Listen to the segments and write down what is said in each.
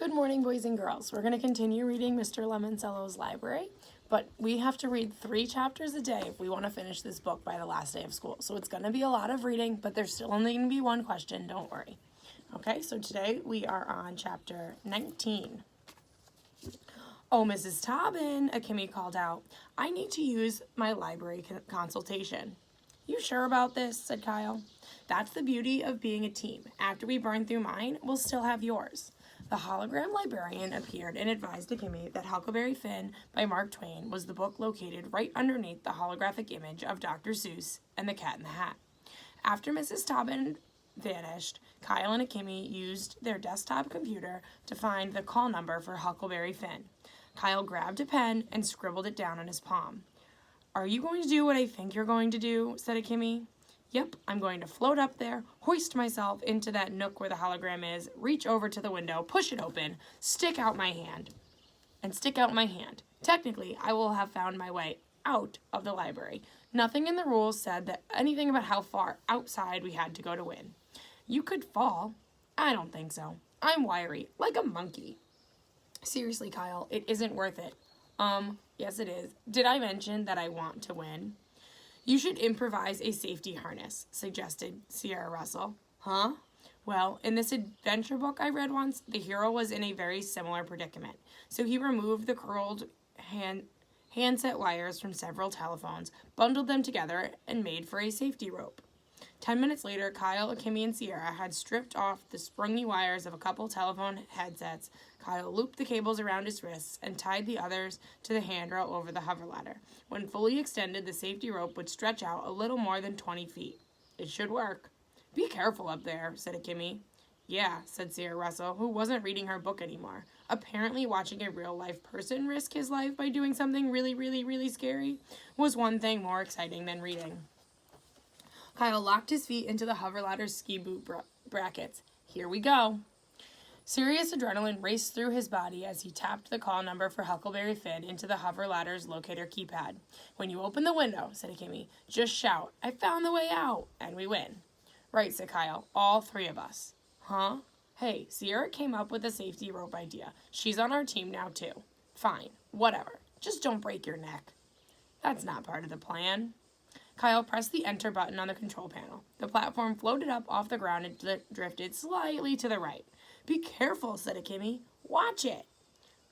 Good morning, boys and girls. We're going to continue reading Mr. Lemoncello's library, but we have to read 3 chapters a day if we want to finish this book by the last day of school. So it's going to be a lot of reading, but there's still only going to be one question, don't worry. Okay, so today we are on chapter 19. "Oh, Mrs. Tobin," Akemi called out, "I need to use my library consultation." "You sure about this?" said Kyle. "That's the beauty of being a team. After we burn through mine, we'll still have yours." The hologram librarian appeared and advised Akemi that Huckleberry Finn by Mark Twain was the book located right underneath the holographic image of Dr. Seuss and the Cat in the Hat. After Mrs. Tobin vanished, Kyle and Akemi used their desktop computer to find the call number for Huckleberry Finn. Kyle grabbed a pen and scribbled it down on his palm. "Are you going to do what I think you're going to do?" said Akemi. "Yep, I'm going to float up there, hoist myself into that nook where the hologram is, reach over to the window, push it open, stick out my hand. Technically, I will have found my way out of the library. Nothing in the rules said that anything about how far outside we had to go to win. You could fall. I don't think so. I'm wiry, like a monkey." "Seriously, Kyle, it isn't worth it." Yes it is. Did I mention that I want to win?" "You should improvise a safety harness," suggested Sierra Russell. "Huh? Well, in this adventure book I read once, the hero was in a very similar predicament. So he removed the curled handset wires from several telephones, bundled them together, and made for a safety rope." 10 minutes later, Kyle, Akemi, and Sierra had stripped off the springy wires of a couple telephone headsets. Kyle looped the cables around his wrists and tied the others to the handrail over the hover ladder. When fully extended, the safety rope would stretch out a little more than 20 feet. "It should work." "Be careful up there," said Akemi. "Yeah," said Sierra Russell, who wasn't reading her book anymore. Apparently watching a real-life person risk his life by doing something really scary was one thing more exciting than reading. Kyle locked his feet into the hover ladder's ski boot brackets. "Here we go." Serious adrenaline raced through his body as he tapped the call number for Huckleberry Finn into the hover ladder's locator keypad. "When you open the window," said Akemi, "just shout, 'I found the way out,' and we win." "Right," said Kyle. "All 3 of us." "Huh? Hey, Sierra came up with a safety rope idea. She's on our team now, too." "Fine. Whatever. Just don't break your neck." "That's not part of the plan." Kyle pressed the enter button on the control panel. The platform floated up off the ground and drifted slightly to the right. "Be careful," said Akemi. "Watch it."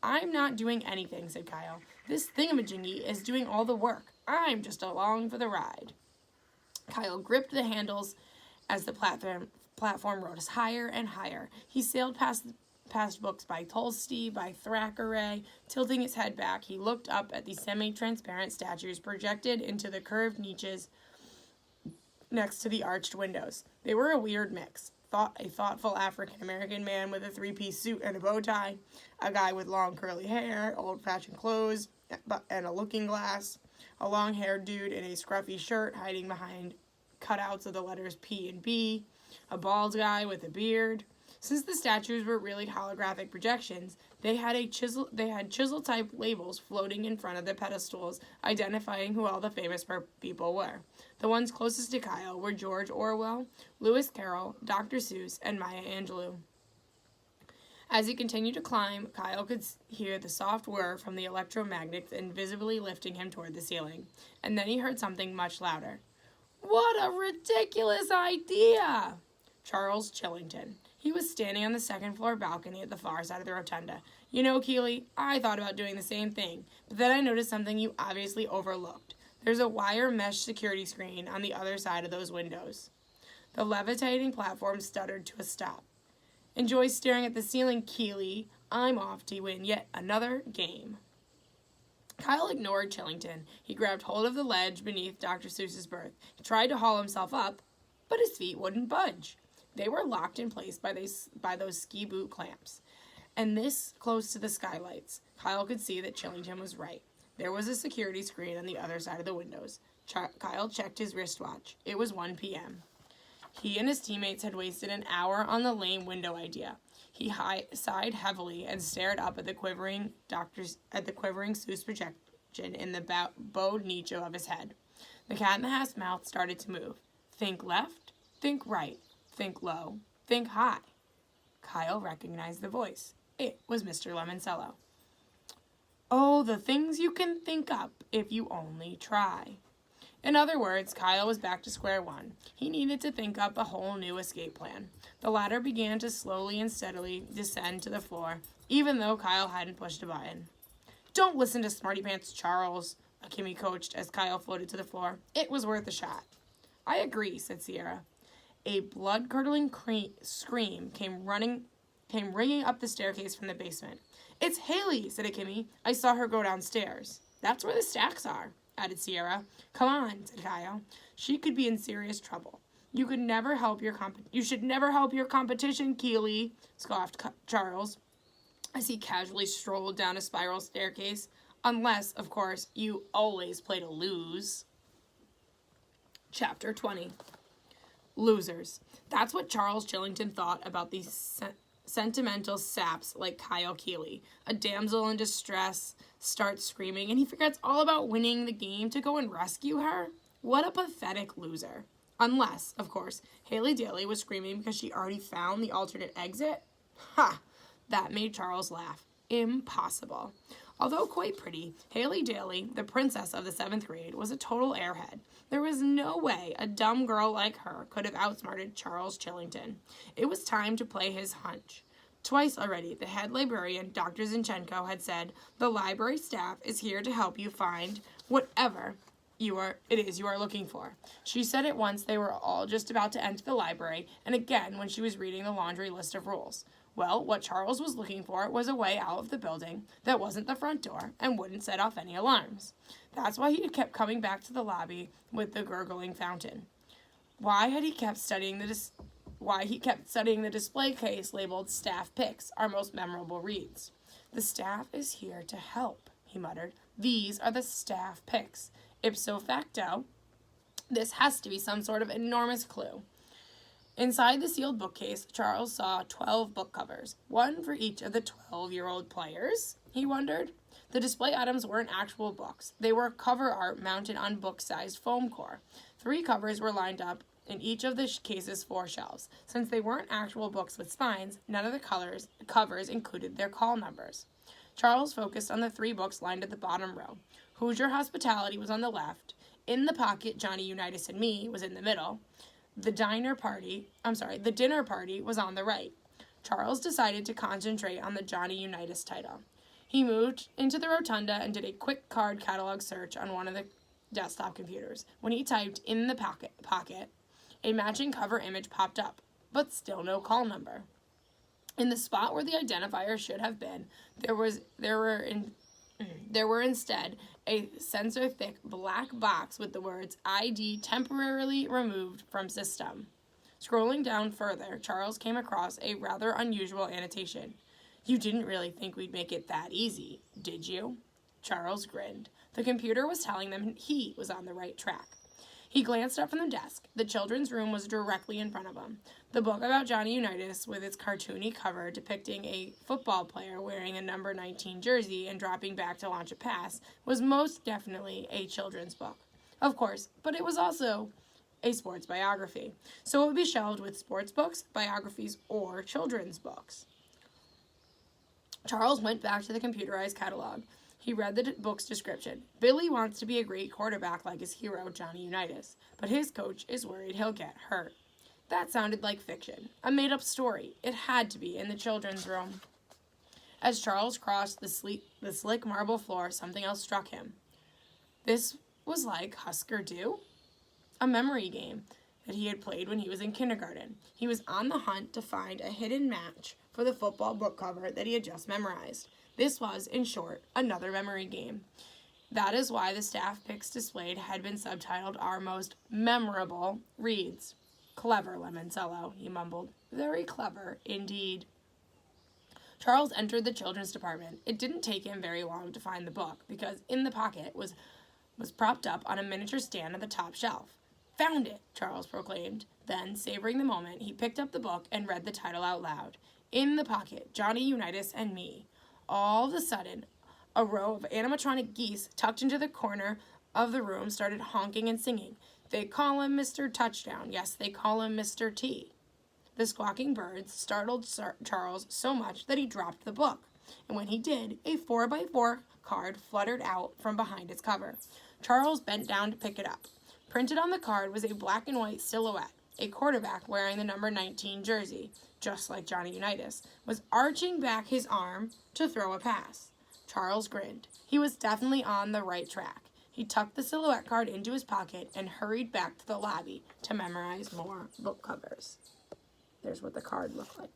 "I'm not doing anything," said Kyle. "This thingamajiggy is doing all the work. I'm just along for the ride." Kyle gripped the handles as the platform rose higher and higher. He sailed past books by Tolstoy, by Thackeray. Tilting his head back, he looked up at the semi-transparent statues projected into the curved niches next to the arched windows. They were a weird mix. A thoughtful African-American man with a 3-piece suit and a bow tie, a guy with long curly hair, old-fashioned clothes, and a looking glass, a long-haired dude in a scruffy shirt hiding behind cutouts of the letters P and B, a bald guy with a beard. Since the statues were really holographic projections, they had chisel-type labels floating in front of the pedestals, identifying who all the famous people were. The ones closest to Kyle were George Orwell, Lewis Carroll, Dr. Seuss, and Maya Angelou. As he continued to climb, Kyle could hear the soft whir from the electromagnets invisibly lifting him toward the ceiling. And then he heard something much louder. "What a ridiculous idea!" Charles Chillington. He was standing on the second-floor balcony at the far side of the rotunda. "You know, Keeley, I thought about doing the same thing, but then I noticed something you obviously overlooked. There's a wire mesh security screen on the other side of those windows." The levitating platform stuttered to a stop. "Enjoy staring at the ceiling, Keeley. I'm off to win yet another game." Kyle ignored Chillington. He grabbed hold of the ledge beneath Dr. Seuss's berth. He tried to haul himself up, but his feet wouldn't budge. They were locked in place by those ski boot clamps. And this close to the skylights, Kyle could see that Chillington was right. There was a security screen on the other side of the windows. Kyle checked his wristwatch. It was 1 p.m. He and his teammates had wasted an hour on the lame window idea. He sighed heavily and stared up at the quivering Seuss projection in the bowed niche of his head. The Cat in the Hat's mouth started to move. Think left, think right. Think low. Think high. Kyle recognized the voice. It was Mr. Lemoncello. Oh, the things you can think up if you only try. In other words, Kyle was back to square one. He needed to think up a whole new escape plan. The ladder began to slowly and steadily descend to the floor, even though Kyle hadn't pushed a button. Don't listen to Smarty Pants Charles, Kimmy coached as Kyle floated to the floor. It was worth a shot. I agree, said Sierra. A blood-curdling scream came ringing up the staircase from the basement. It's Haley, said Kimmy. I saw her go downstairs. That's where the stacks are, added Sierra. Come on, said Kyle. She could be in serious trouble. You should never help your competition, Keeley, scoffed Charles, as he casually strolled down a spiral staircase. Unless, of course, you always play to lose. Chapter 20. Losers. That's what Charles Chillington thought about these sentimental saps like Kyle Keeley. A damsel in distress starts screaming, and he forgets all about winning the game to go and rescue her? What a pathetic loser. Unless, of course, Haley Daly was screaming because she already found the alternate exit? Ha! That made Charles laugh. Impossible. Although quite pretty, Haley Daly, the princess of the 7th grade, was a total airhead. There was no way a dumb girl like her could have outsmarted Charles Chillington. It was time to play his hunch. Twice already, the head librarian, Dr. Zinchenko, had said, the library staff is here to help you find whatever it is you are looking for. She said it once they were all just about to enter the library, and again when she was reading the laundry list of rules. Well, what Charles was looking for was a way out of the building that wasn't the front door and wouldn't set off any alarms. That's why he kept coming back to the lobby with the gurgling fountain. Why he kept studying the display case labeled Staff Picks, our most memorable reads. The staff is here to help, he muttered. These are the staff picks. Ipso facto, this has to be some sort of enormous clue. Inside the sealed bookcase, Charles saw 12 book covers, one for each of the 12-year-old players, he wondered. The display items weren't actual books. They were cover art mounted on book-sized foam core. 3 covers were lined up in each of the case's 4 shelves. Since they weren't actual books with spines, none of the covers included their call numbers. Charles focused on the 3 books lined at the bottom row. Hoosier Hospitality was on the left. In the Pocket, Johnny Unitas and Me was in the middle. The dinner party was on the right. Charles decided to concentrate on the Johnny Unitas title. He moved into the rotunda and did a quick card catalog search on one of the desktop computers. When he typed in the pocket, a matching cover image popped up, but still no call number. In the spot where the identifier should have been, there were instead a sensor-thick black box with the words ID temporarily removed from system. Scrolling down further, Charles came across a rather unusual annotation. You didn't really think we'd make it that easy, did you? Charles grinned. The computer was telling them he was on the right track. He glanced up from the desk. The children's room was directly in front of him. The book about Johnny Unitas, with its cartoony cover depicting a football player wearing a number 19 jersey and dropping back to launch a pass, was most definitely a children's book. Of course, but it was also a sports biography. So it would be shelved with sports books, biographies, or children's books. Charles went back to the computerized catalog. He read the book's description. Billy wants to be a great quarterback like his hero, Johnny Unitas, but his coach is worried he'll get hurt. That sounded like fiction, a made-up story. It had to be in the children's room. As Charles crossed the slick marble floor, something else struck him. This was like Husker Du, a memory game that he had played when he was in kindergarten. He was on the hunt to find a hidden match for the football book cover that he had just memorized. This was, in short, another memory game. That is why the staff picks displayed had been subtitled Our Most Memorable Reads. Clever, Lemoncello, he mumbled. Very clever, indeed. Charles entered the children's department. It didn't take him very long to find the book, because in the pocket was propped up on a miniature stand at the top shelf. Found it, Charles proclaimed. Then, savoring the moment, he picked up the book and read the title out loud. In the Pocket, Johnny Unitas and Me. All of a sudden, a row of animatronic geese tucked into the corner of the room started honking and singing. They call him Mr. Touchdown. Yes, they call him Mr. T. The squawking birds startled Charles so much that he dropped the book, and when he did, a 4x4 card fluttered out from behind its cover. Charles bent down to pick it up. Printed on the card was a black and white silhouette. A quarterback wearing the number 19 jersey, just like Johnny Unitas, was arching back his arm to throw a pass. Charles grinned. He was definitely on the right track. He tucked the silhouette card into his pocket and hurried back to the lobby to memorize more book covers. There's what the card looked like.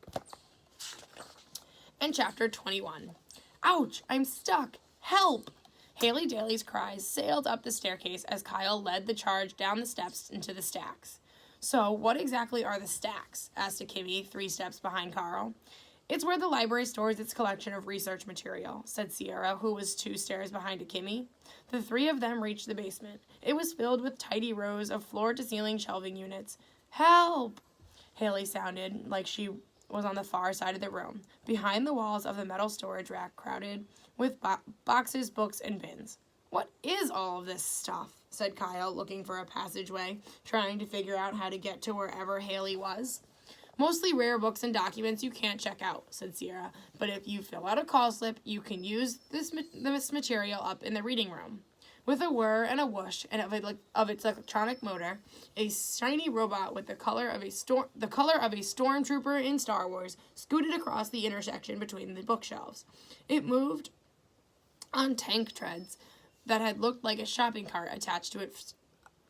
And chapter 21. Ouch, I'm stuck. Help! Haley Daly's cries sailed up the staircase as Kyle led the charge down the steps into the stacks. So, what exactly are the stacks? Asked Kimmy, 3 steps behind Carl. It's where the library stores its collection of research material, said Sierra, who was 2 stairs behind Kimmy. The 3 of them reached the basement. It was filled with tidy rows of floor-to-ceiling shelving units. Help! Haley sounded like she was on the far side of the room, behind the walls of the metal storage rack crowded with boxes, books, and bins. What is all of this stuff? Said Kyle, looking for a passageway, trying to figure out how to get to wherever Haley was. Mostly rare books and documents you can't check out, said Sierra, but if you fill out a call slip, you can use this material up in the reading room. With a whir and a whoosh and of its electronic motor, a shiny robot with the color of a stormtrooper in Star Wars scooted across the intersection between the bookshelves. It moved on tank treads that had looked like a shopping cart attached to its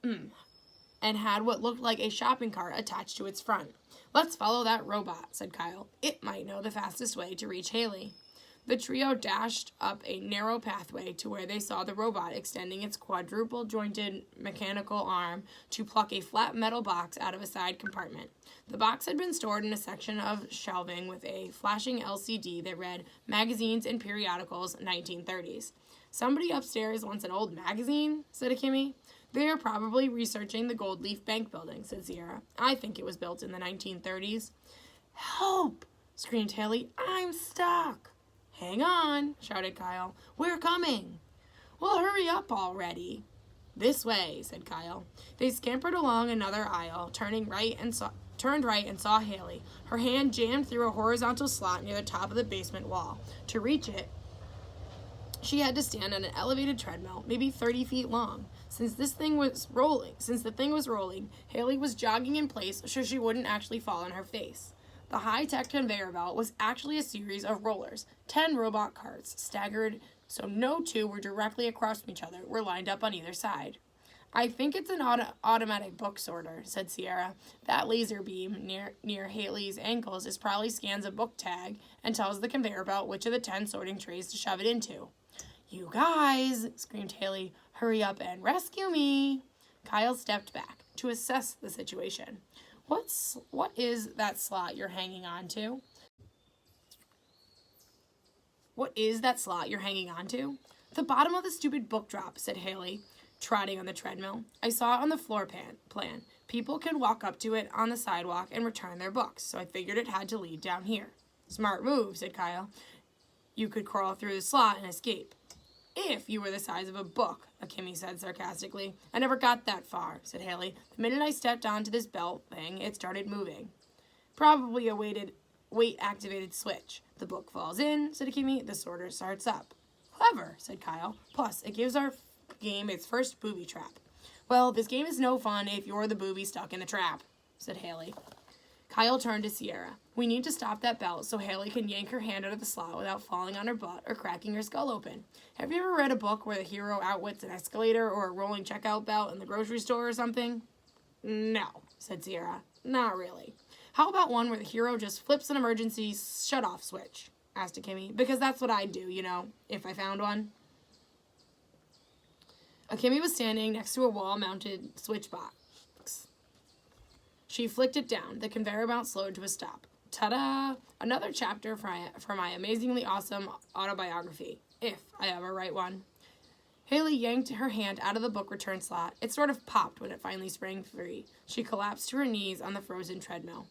and had what looked like a shopping cart attached to its front. Let's follow that robot, said Kyle. It might know the fastest way to reach Haley. The trio dashed up a narrow pathway to where they saw the robot extending its quadruple-jointed mechanical arm to pluck a flat metal box out of a side compartment. The box had been stored in a section of shelving with a flashing LCD that read Magazines and Periodicals 1930s. Somebody upstairs wants an old magazine, said Kimmy. They are probably researching the Gold Leaf Bank building, said Sierra. I think it was built in the 1930s. Help! Screamed Haley. I'm stuck. Hang on, shouted Kyle. We're coming. Well, hurry up already. This way, said Kyle. They scampered along another aisle, turned right and saw Haley. Her hand jammed through a horizontal slot near the top of the basement wall. To reach it, she had to stand on an elevated treadmill, maybe 30 feet long. Since the thing was rolling, Haley was jogging in place so she wouldn't actually fall on her face. The high-tech conveyor belt was actually a series of rollers. 10 robot carts, staggered so no 2 were directly across from each other, were lined up on either side. I think it's an automatic book sorter, said Sierra. That laser beam near Haley's ankles probably scans a book tag and tells the conveyor belt which of the 10 sorting trays to shove it into. You guys, screamed Haley, hurry up and rescue me. Kyle stepped back to assess the situation. What is that slot you're hanging on to? What is that slot you're hanging on to? The bottom of the stupid book drop, said Haley, trotting on the treadmill. I saw it on the floor plan. People can walk up to it on the sidewalk and return their books, so I figured it had to lead down here. Smart move, said Kyle. You could crawl through the slot and escape. If you were the size of a book, Kimmy said sarcastically. I never got that far, said Haley. The minute I stepped onto this belt thing, it started moving. Probably a weight-activated switch. The book falls in, said Kimmy. The sorter starts up. Clever, said Kyle. Plus, it gives our game its first booby trap. Well, this game is no fun if you're the booby stuck in the trap, said Haley. Kyle turned to Sierra. We need to stop that belt so Haley can yank her hand out of the slot without falling on her butt or cracking her skull open. Have you ever read a book where the hero outwits an escalator or a rolling checkout belt in the grocery store or something? No, said Sierra. Not really. How about one where the hero just flips an emergency shut-off switch? Asked Kimmy. Because that's what I'd do, if I found one. Kimmy was standing next to a wall-mounted switch box. She flicked it down. The conveyor belt slowed to a stop. Ta-da! Another chapter for my amazingly awesome autobiography, if I ever write one. Haley yanked her hand out of the book return slot. It sort of popped when it finally sprang free. She collapsed to her knees on the frozen treadmill.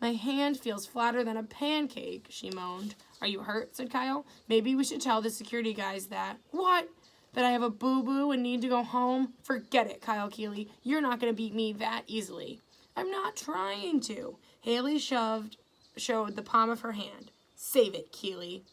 My hand feels flatter than a pancake, she moaned. Are you hurt? Said Kyle. Maybe we should tell the security guys that. What? That I have a boo-boo and need to go home? Forget it, Kyle Keeley. You're not going to beat me that easily. I'm not trying to. Haley showed the palm of her hand. Save it, Keely.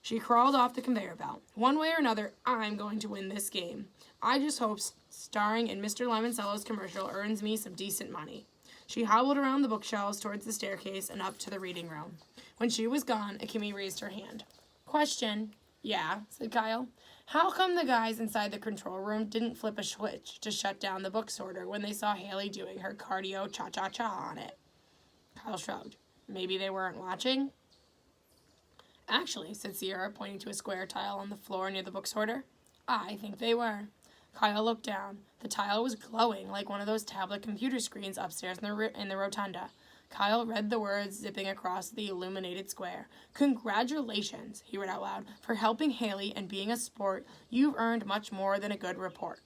She crawled off the conveyor belt. One way or another, I'm going to win this game. I just hope starring in Mr. Lemoncello's commercial earns me some decent money. She hobbled around the bookshelves towards the staircase and up to the reading room. When she was gone, Akemi raised her hand. Question. Yeah, said Kyle. How come the guys inside the control room didn't flip a switch to shut down the book sorter when they saw Haley doing her cardio cha-cha-cha on it? Kyle shrugged. Maybe they weren't watching? Actually, said Sierra, pointing to a square tile on the floor near the book sorter, I think they were. Kyle looked down. The tile was glowing like one of those tablet computer screens upstairs in the rotunda. Kyle read the words zipping across the illuminated square. Congratulations, he read out loud, for helping Haley and being a sport. You've earned much more than a good report.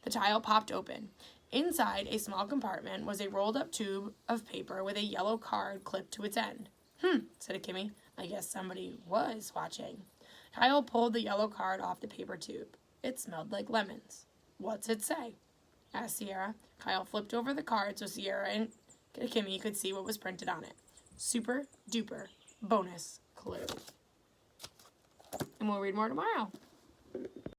The tile popped open. Inside a small compartment was a rolled-up tube of paper with a yellow card clipped to its end. Said Akemi. I guess somebody was watching. Kyle pulled the yellow card off the paper tube. It smelled like lemons. What's it say? Asked Sierra. Kyle flipped over the card so Sierra and Akemi could see what was printed on it. Super duper bonus clue. And we'll read more tomorrow.